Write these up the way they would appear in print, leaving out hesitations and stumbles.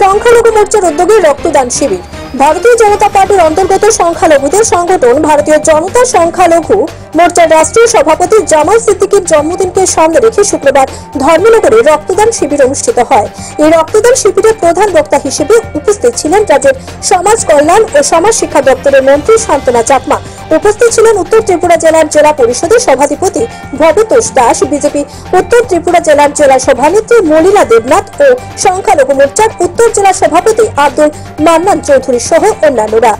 সংখ্যালঘু মোর্চার উদ্যোগে রক্তদান শিবির। ভারতীয় জনতা পার্টির অন্তর্গত সংখ্যালঘুদের সংগঠন ভারতীয় জনতা সংখ্যালঘু মোর্চার রাষ্ট্রীয় সভাপতি জামাল সিদ্দিকীর জন্মদিনকে সামনে রেখে শুক্রবার ধর্মনগরে রক্তদান শিবির অনুষ্ঠিত হয়। এই রক্তদান শিবিরে প্রধান বক্তা হিসেবে উপস্থিত ছিলেন রাজ্যের সমাজ কল্যাণ ও সমাজ শিক্ষা দপ্তরের মন্ত্রী শান্তনা চাকমা। উপস্থিত ছিলেন উত্তর ত্রিপুরা জেলার জেলা পরিষদের সভাধিপতি ভবতোষ দাস, বিজেপি উত্তর ত্রিপুরা জেলার জেলা সভানেত্রী মলিলা দেবনাথ ও সংখ্যালঘু মোর্চার উত্তর জেলা সভাপতি আব্দুল মান্নান চৌধুরী সহ অন্যান্যরা।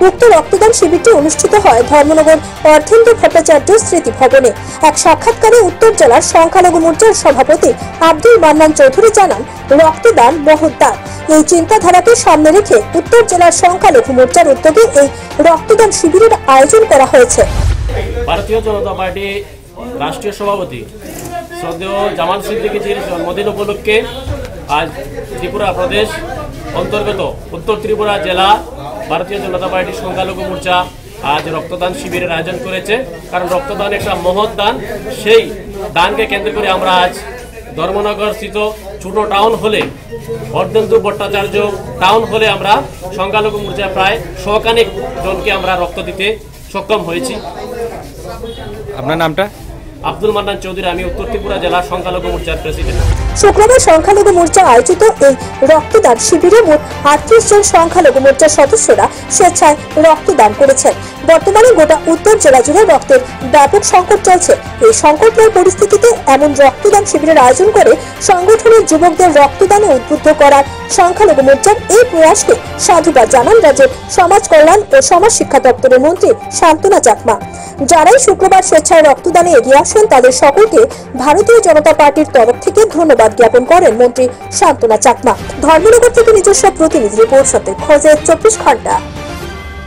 উক্ত রক্তদান শিবিরটি অনুষ্ঠিত হয় ধর্মনগর অর্থেন্দু ভট্টাচার্য স্মৃতি ভবনে। এক সাক্ষাৎকারে উত্তর জেলার সংখ্যালঘু মোর্চার সভাপতি আব্দুল মান্নান চৌধুরী জানান, রক্তদান মহৎ দান। এই চিন্তাধারাকে সামনে রেখে উত্তর জেলার সংখ্যালঘু মোর্চার উদ্যোগে এই রক্তদান শিবিরের আয়োজন করা হয়েছে। ভারতীয় জনতা পার্টি রাষ্ট্রীয় সভাপতি শ্রদ্ধেয় জামাল সিদ্দিকীজির জন্মদিন উপলক্ষে আজ ত্রিপুরা প্রদেশ অন্তর্গত উত্তর ত্রিপুরা জেলা ভারতীয় জনতা পার্টির সংখ্যালঘু মোর্চা আজ রক্তদান শিবিরের আয়োজন করেছে। কারণ রক্তদান একটা মহৎ দান, সেই দানকে কেন্দ্র করে আমরা আজ ধর্মনগর স্থিত ছোট টাউন হলে অর্ধেন্দু ভট্টাচার্য টাউন হলে আমরা সংখ্যালঘু মোর্চা প্রায় 100 জনকে আমরা রক্ত দিতে সক্ষম হয়েছি। আপনার নামটা? আব্দুল মান্নান চৌধুরী, আমি উত্তর ত্রিপুরা জেলা সংখ্যালঘু মোর্চার প্রেসিডেন্ট। শুক্রবার সংখ্যালঘু মোর্চা আয়োজিত এই রক্তদান শিবিরে মোট 38 জন সংখ্যালঘু মোর্চার সদস্যরা স্বেচ্ছায় রক্তদান করেছেন। বর্তমানে গোটা উত্তর জেলা জুড়ে রক্তের ব্যাপক সংকট চলছে। এই সংকটময় পরিস্থিতিতে এমন রক্তদান শিবিরের আয়োজন করে সংগঠনের যুবকদের রক্তদানে উদ্বুদ্ধ করার সংখ্যালঘু মোর্চার এই প্রয়াসকে সাধুবাদ জানান রাজ্যের সমাজ কল্যাণ ও সমাজ শিক্ষা দপ্তরের মন্ত্রী শান্তনা চাকমা। যারাই শুক্রবার স্বেচ্ছায় রক্তদানে এগিয়ে আসেন তাদের সকলকে ভারতীয় জনতা পার্টির তরফ থেকে ধন্যবাদ জ্ঞাপন করেন মন্ত্রী শান্তনা চাকমা। ধর্মনগর থেকে নিজস্ব প্রতিনিধি রিপোর্ট সাথে খোঁজে 24 ঘন্টা।